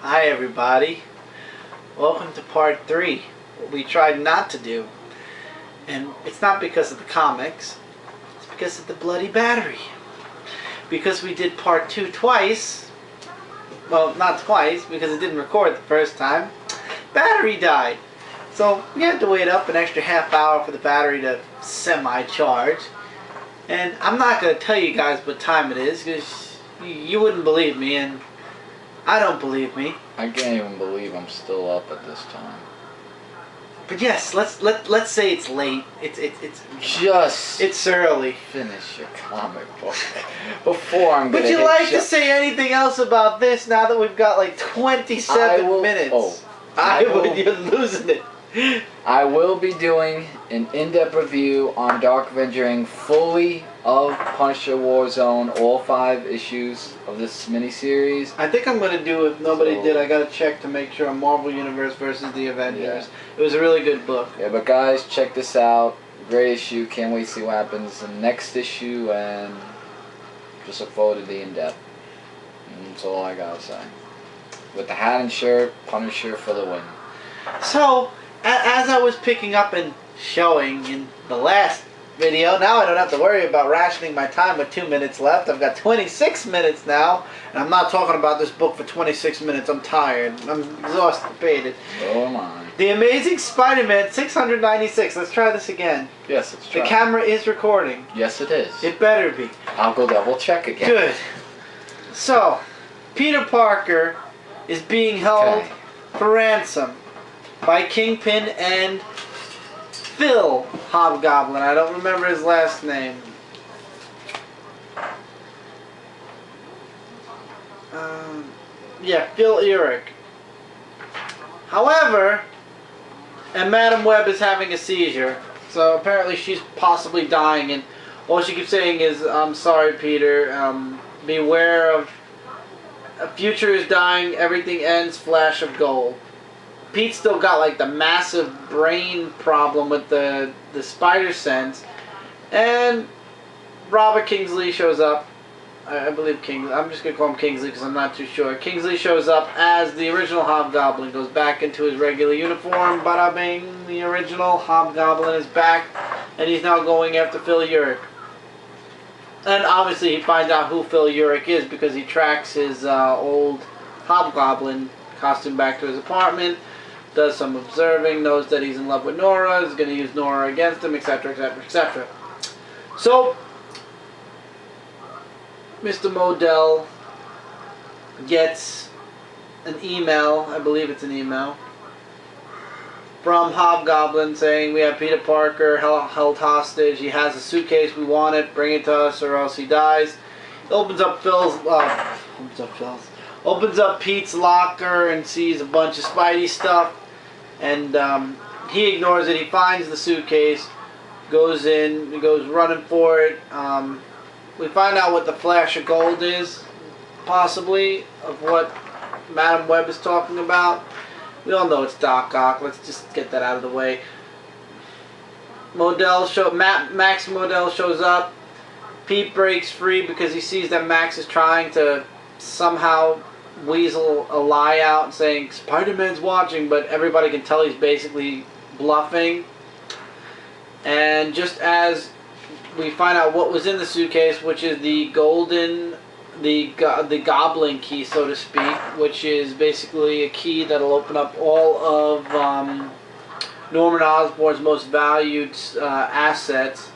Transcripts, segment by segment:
Hi everybody, welcome to part 3, what we tried not to do. And it's not because of the comics, it's because of the bloody battery. Because we did part 2 twice, well not twice because it didn't record the first time, battery died. So we had to wait up an extra half hour for the battery to semi-charge. And I'm not going to tell you guys what time it is because you wouldn't believe me, and I don't believe me. I can't even believe I'm still up at this time. But yes, let's say it's late. It's early. Finish your comic book before I'm gonna. Would you like to say anything else about this now that we've got like 27 minutes? You're losing it. I will be doing an in-depth review on Dark Avenger Inc. fully of Punisher Warzone, all 5 issues of this miniseries. I think I'm going to do, if nobody did, I got to check to make sure, Marvel Universe versus the Avengers. Yeah. It was a really good book. Yeah, but guys, check this out. Great issue. Can't wait to see what happens in the next issue, and just look forward to the in-depth. And that's all I got to say. With the hat and shirt, Punisher for the win. So, as I was picking up and showing in the last video, now I don't have to worry about rationing my time with 2 minutes left. I've got 26 minutes now, and I'm not talking about this book for 26 minutes. I'm tired. I'm exhausted. So am I. The Amazing Spider-Man 696. Let's try this again. Yes, let's try. The camera is recording. Yes, it is. It better be. I'll go double check again. Good. So, Peter Parker is being held for ransom by Kingpin and Phil Hobgoblin. I don't remember his last name. Yeah, Phil Eric. However, and Madam Web is having a seizure. So apparently she's possibly dying, and all she keeps saying is, "I'm sorry, Peter. Beware of a future is dying. Everything ends. Flash of gold." Pete's still got like the massive brain problem with the spider sense, and Robert Kingsley shows up. I believe Kingsley. I'm just gonna call him Kingsley because I'm not too sure. Kingsley shows up as the original Hobgoblin, goes back into his regular uniform. Bada bing! The original Hobgoblin is back, and he's now going after Phil Urich. And obviously, he finds out who Phil Urich is because he tracks his old Hobgoblin costume back to his apartment. Does some observing, knows that he's in love with Nora, is going to use Nora against him, etc., etc., etc. So, Mr. Modell gets an email, I believe it's an email, from Hobgoblin saying, "We have Peter Parker held hostage, he has a suitcase, we want it, bring it to us or else he dies." He opens up Pete's locker and sees a bunch of Spidey stuff. And he ignores it. He finds the suitcase, goes in, he goes running for it. We find out what the Flash of Gold is, possibly, of what Madam Web is talking about. We all know it's Doc Ock. Let's just get that out of the way. Max Modell shows up. Pete breaks free because he sees that Max is trying to somehow weasel a lie out saying Spider-Man's watching, but everybody can tell he's basically bluffing. And just as we find out what was in the suitcase, which is the Goblin key, so to speak, which is basically a key that'll open up all of Norman Osborn's most valued assets.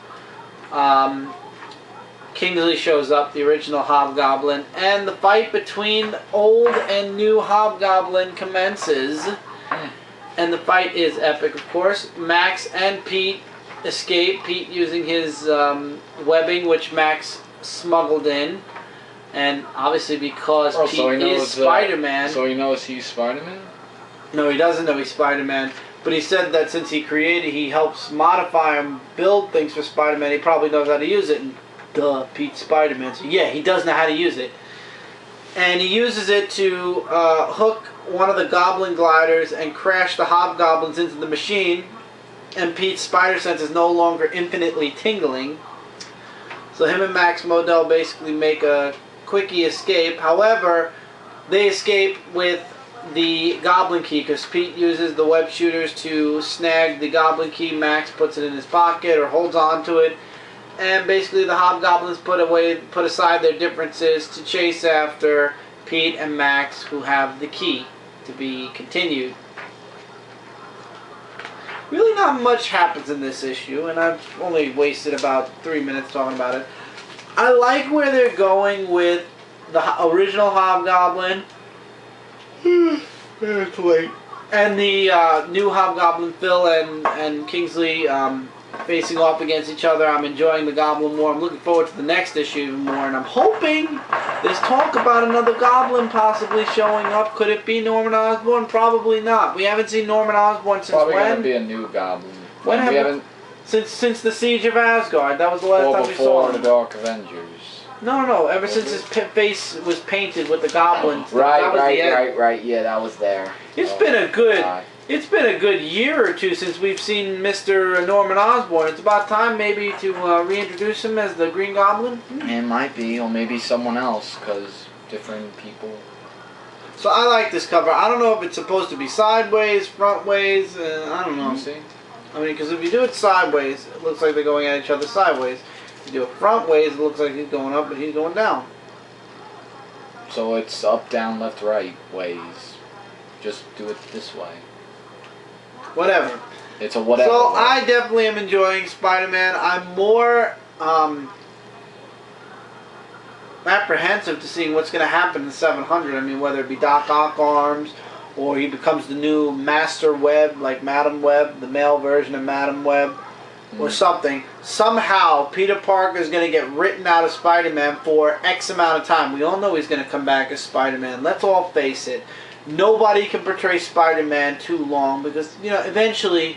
Kingsley shows up, the original Hobgoblin, and the fight between old and new Hobgoblin commences. And the fight is epic, of course. Max and Pete escape, Pete using his webbing, which Max smuggled in. And obviously because Pete is Spider-Man... So he knows he's Spider-Man? No, he doesn't know he's Spider-Man. But he said that since he helps modify and build things for Spider-Man, he probably knows how to use it. And duh, Pete's Spider-Man. So yeah, he does know how to use it. And he uses it to hook one of the Goblin gliders and crash the Hobgoblins into the machine. And Pete's spider sense is no longer infinitely tingling. So him and Max Modell basically make a quickie escape. However, they escape with the Goblin key, because Pete uses the web shooters to snag the Goblin key. Max puts it in his pocket or holds on to it. And basically the Hobgoblins put aside their differences to chase after Pete and Max, who have the key to be continued. Really not much happens in this issue, and I've only wasted about 3 minutes talking about it. I like where they're going with the original Hobgoblin. It's late. And the new Hobgoblin, Phil and Kingsley, facing off against each other. I'm enjoying the Goblin more. I'm looking forward to the next issue even more, and I'm hoping there's talk about another Goblin possibly showing up. Could it be Norman Osborn? Probably not. We haven't seen Norman Osborn since Probably when? Probably going to be a new Goblin. When we haven't... Since the Siege of Asgard. That was the last time we saw him. Before the Dark Avengers. No. Ever since his face was painted with the goblins. Right. Yeah, that was there. It's been a good year or two since we've seen Mr. Norman Osborn. It's about time maybe to reintroduce him as the Green Goblin. It might be, or maybe someone else, because different people. So I like this cover. I don't know if it's supposed to be sideways, frontways. I don't know. See? I mean, because if you do it sideways, it looks like they're going at each other sideways. If you do it frontways, it looks like he's going up, but he's going down. So it's up, down, left, right ways. Just do it this way. Whatever. It's a whatever. So way. I definitely am enjoying Spider-Man. I'm more apprehensive to seeing what's going to happen in 700. I mean, whether it be Doc Ock arms, or he becomes the new Master Web, like Madam Web, the male version of Madam Web, or something. Somehow, Peter Parker is going to get written out of Spider-Man for X amount of time. We all know he's going to come back as Spider-Man. Let's all face it. Nobody can portray Spider-Man too long because, you know, eventually,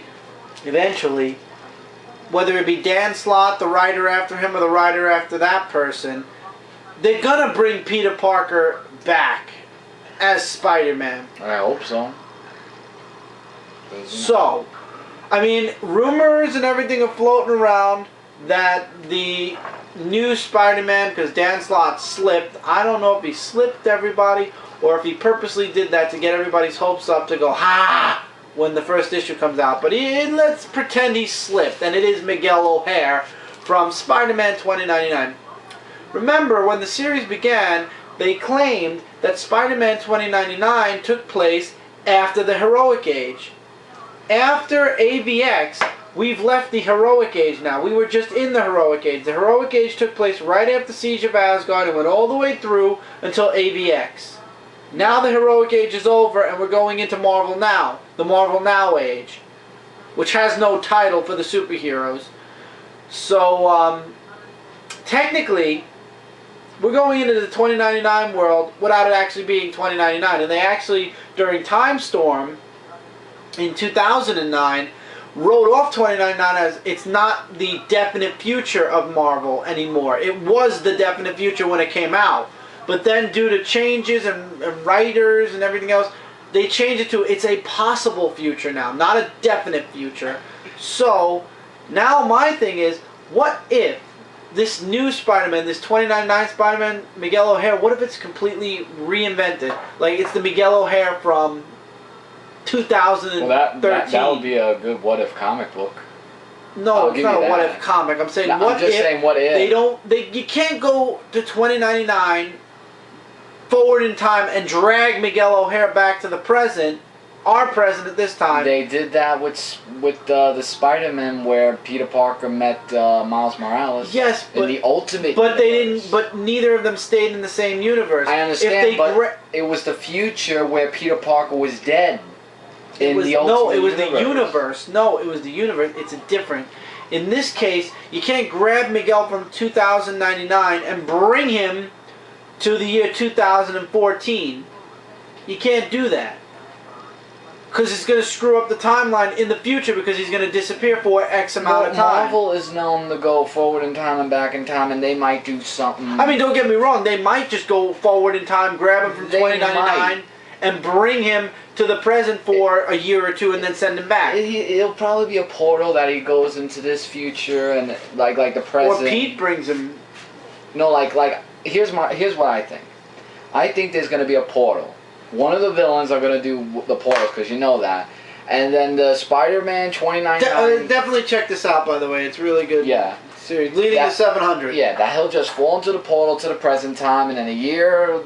whether it be Dan Slott, the writer after him, or the writer after that person, they're going to bring Peter Parker back as Spider-Man. I hope so. So, I mean, rumors and everything are floating around that the new Spider-Man, because Dan Slott slipped, I don't know if he slipped everybody or if he purposely did that to get everybody's hopes up to go, ha, when the first issue comes out. But let's pretend he slipped, and it is Miguel O'Hare from Spider-Man 2099. Remember, when the series began, they claimed that Spider-Man 2099 took place after the Heroic Age. After AVX, we've left the Heroic Age now. We were just in the Heroic Age. The Heroic Age took place right after Siege of Asgard and went all the way through until AVX. Now the Heroic Age is over and we're going into Marvel Now. The Marvel Now Age. Which has no title for the superheroes. So, technically, we're going into the 2099 world without it actually being 2099. And they actually, during Time Storm, in 2009, wrote off 2099 as it's not the definite future of Marvel anymore. It was the definite future when it came out. But then due to changes and writers and everything else, they changed it to it's a possible future now, not a definite future. So, now my thing is, what if this new Spider-Man, this 2099 Spider-Man, Miguel O'Hare, what if it's completely reinvented? Like, it's the Miguel O'Hare from 2013. Well, that would be a good what if comic book. No, it's not a what if comic. I'm saying what if you can't go to 2099 forward in time and drag Miguel O'Hare back to the present, our present at this time. They did that with the Spider-Man where Peter Parker met Miles Morales. Yes, but in the Ultimate. But universe. they didn't. But neither of them stayed in the same universe. I understand, but it was the future where Peter Parker was dead. It was the universe. No, it was the universe. It's different. In this case, you can't grab Miguel from 2099 and bring him to the year 2014. You can't do that. Because it's going to screw up the timeline in the future because he's going to disappear for X amount of time. Marvel is known to go forward in time and back in time, and they might do something. I mean, don't get me wrong. They might just go forward in time, grab him from 2099, and bring him to the present for a year or two, and then send him back. It'll probably be a portal that he goes into this future, and like the present. Or Pete brings him. No, here's what I think. I think there's going to be a portal One of the villains are gonna do the portals, because you know that. And then the Spider-Man 2099. Definitely check this out, by the way. It's really good. Yeah. Series leading to 700. Yeah, that he'll just fall into the portal to the present time, and then a year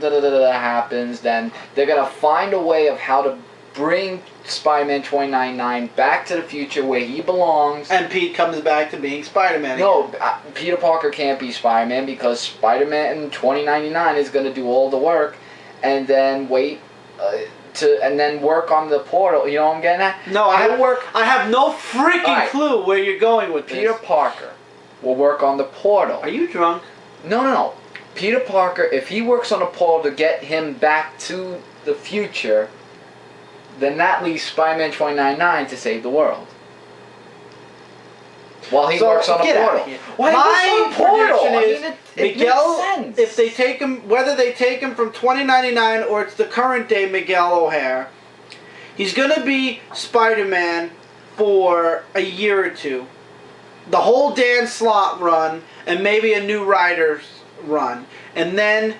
happens. Then they're gonna find a way of how to bring Spider-Man 2099 back to the future where he belongs. And Pete comes back to being Spider-Man. No, Peter Parker can't be Spider-Man because Spider-Man 2099 is gonna do all the work, and then wait. And then work on the portal. You know what I'm getting at? No, I have no freaking clue where you're going with Peter this. Parker will work on the portal. Are you drunk? No. Peter Parker, if he works on a portal to get him back to the future, then that leaves Spider-Man 2099 to save the world. While he works on a portal. My prediction is Miguel, makes sense. If they take him, whether they take him from 2099 or it's the current day Miguel O'Hare, he's gonna be Spider-Man for a year or two. The whole Dan Slott run and maybe a new writer's run. And then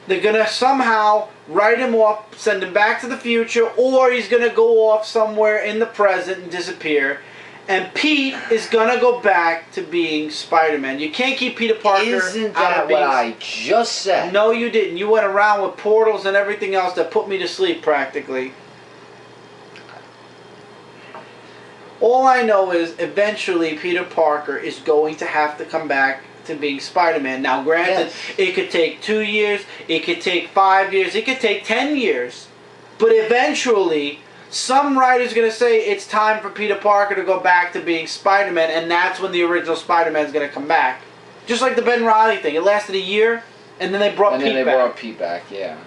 they're gonna somehow write him off, send him back to the future, or he's gonna go off somewhere in the present and disappear. And Pete is gonna go back to being Spider-Man. You can't keep Peter Parker. Isn't that what I just said? No, you didn't. You went around with portals and everything else that put me to sleep practically. All I know is eventually Peter Parker is going to have to come back to being Spider-Man. Now, granted, it could take 2 years, it could take 5 years, it could take 10 years. But eventually, some writer's going to say it's time for Peter Parker to go back to being Spider-Man, and that's when the original Spider-Man's going to come back. Just like the Ben Reilly thing. It lasted a year, and then they brought Pete back. And then they brought Pete back, yeah.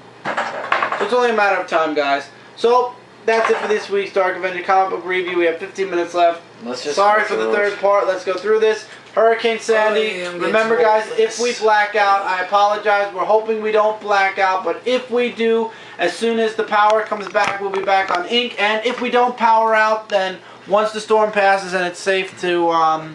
So it's only a matter of time, guys. So, that's it for this week's Dark Avenger Comic Book review. We have 15 minutes left. Sorry for the third part. Let's go through this. Hurricane Sandy. Remember, guys, if we black out, I apologize. We're hoping we don't black out, but if we do, as soon as the power comes back, we'll be back on ink. And if we don't power out, then once the storm passes and it's safe to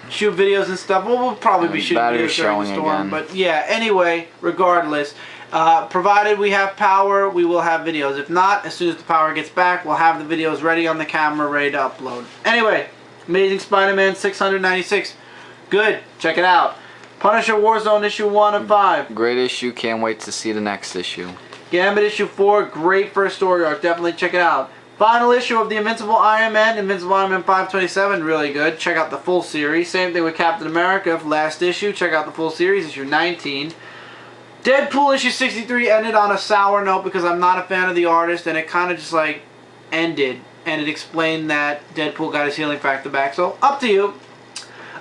shoot videos and stuff, we'll probably be shooting videos during the storm. Again. But yeah, anyway, regardless, provided we have power, we will have videos. If not, as soon as the power gets back, we'll have the videos ready on the camera, ready to upload. Anyway, Amazing Spider-Man 696. Good. Check it out. Punisher Warzone issue 1 of 5. Great issue. Can't wait to see the next issue. Gambit issue 4. Great first story arc. Definitely check it out. Final issue of the Invincible Iron Man. Invincible Iron Man 527. Really good. Check out the full series. Same thing with Captain America. Last issue. Check out the full series. Issue 19. Deadpool issue 63 ended on a sour note because I'm not a fan of the artist, and it kind of just like ended, and it explained that Deadpool got his healing factor back. So up to you.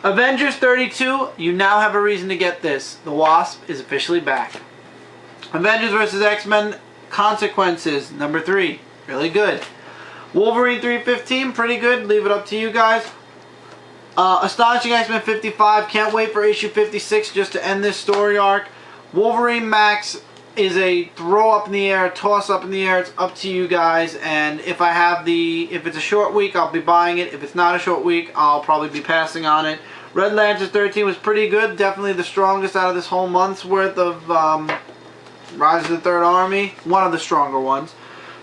Avengers 32, you now have a reason to get this. The Wasp is officially back. Avengers vs. X-Men Consequences, number 3. Really good. Wolverine 315, pretty good. Leave it up to you guys. Astonishing X-Men 55, can't wait for issue 56 just to end this story arc. Wolverine Max is a throw up in the air, toss up in the air. It's up to you guys. And if it's a short week, I'll be buying it. If it's not a short week, I'll probably be passing on it. Red Lantern 13 was pretty good. Definitely the strongest out of this whole month's worth of Rise of the Third Army. One of the stronger ones.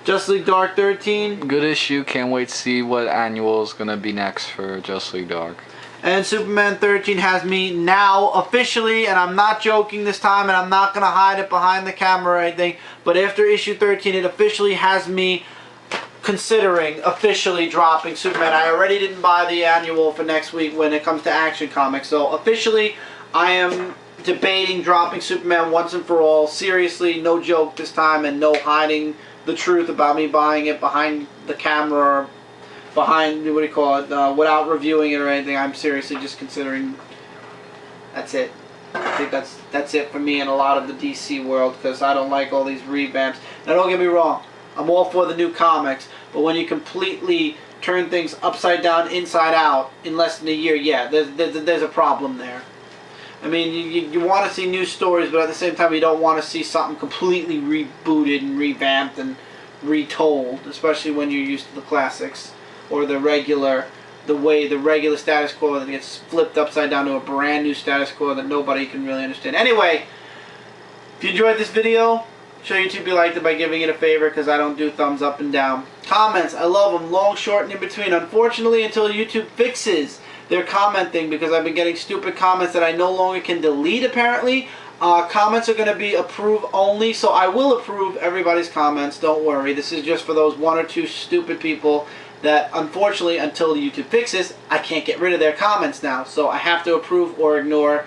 Justice League Dark 13. Good issue. Can't wait to see what annual is going to be next for Justice League Dark. And Superman 13 has me now officially, and I'm not joking this time, and I'm not going to hide it behind the camera or anything, but after issue 13, it officially has me considering officially dropping Superman. I already didn't buy the annual for next week when it comes to Action Comics, so officially I am debating dropping Superman once and for all. Seriously, no joke this time, and no hiding the truth about me buying it behind the camera, behind, what do you call it, without reviewing it or anything. I'm seriously just considering. That's it. I think that's it for me in a lot of the DC world, because I don't like all these revamps. Now don't get me wrong, I'm all for the new comics, but when you completely turn things upside down, inside out in less than a year, yeah, there's a problem there. I mean, you want to see new stories, but at the same time you don't want to see something completely rebooted and revamped and retold, especially when you're used to the classics. Or the regular status quo that gets flipped upside down to a brand new status quo that nobody can really understand. Anyway, if you enjoyed this video, Show YouTube you liked it by giving it a favor, because I don't do thumbs up and down. Comments, I love them. Long, short, and in between. Unfortunately, until YouTube fixes their comment thing, because I've been getting stupid comments that I no longer can delete, apparently. Comments are going to be approve only, so I will approve everybody's comments. Don't worry. This is just for those 1 or 2 stupid people that, unfortunately, until YouTube fixes, I can't get rid of their comments now. So I have to approve or ignore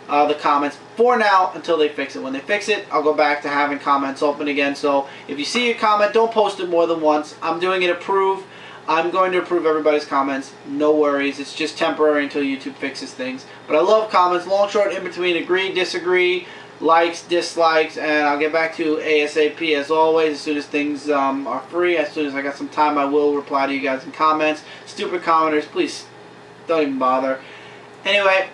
the comments for now until they fix it. When they fix it, I'll go back to having comments open again. So if you see a comment, don't post it more than once. I'm doing it approve. I'm going to approve everybody's comments. No worries. It's just temporary until YouTube fixes things. But I love comments. Long, short, in between. Agree, disagree, likes, dislikes. And I'll get back to you ASAP as always. As soon as things are free, as soon as I got some time, I will reply to you guys in comments. Stupid commenters, please don't even bother. Anyway,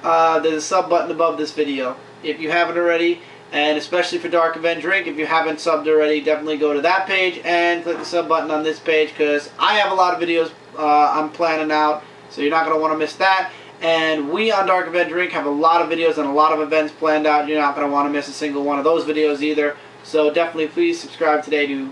there's a sub button above this video. If you haven't already, and especially for Dark Avenger Inc., if you haven't subbed already, definitely go to that page and click the sub button on this page, because I have a lot of videos I'm planning out, so you're not going to want to miss that. And we on Dark Avenger Inc. have a lot of videos and a lot of events planned out. You're not going to want to miss a single one of those videos either. So definitely please subscribe today to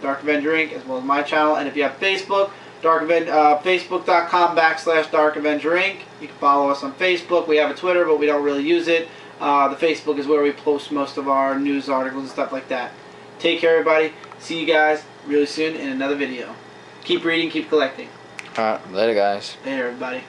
Dark Avenger Inc. as well as my channel. And if you have Facebook, Facebook.com/DarkAvengerINC. You can follow us on Facebook. We have a Twitter, but we don't really use it. The Facebook is where we post most of our news articles and stuff like that. Take care, everybody. See you guys really soon in another video. Keep reading, keep collecting. Alright, later, guys. Later, everybody.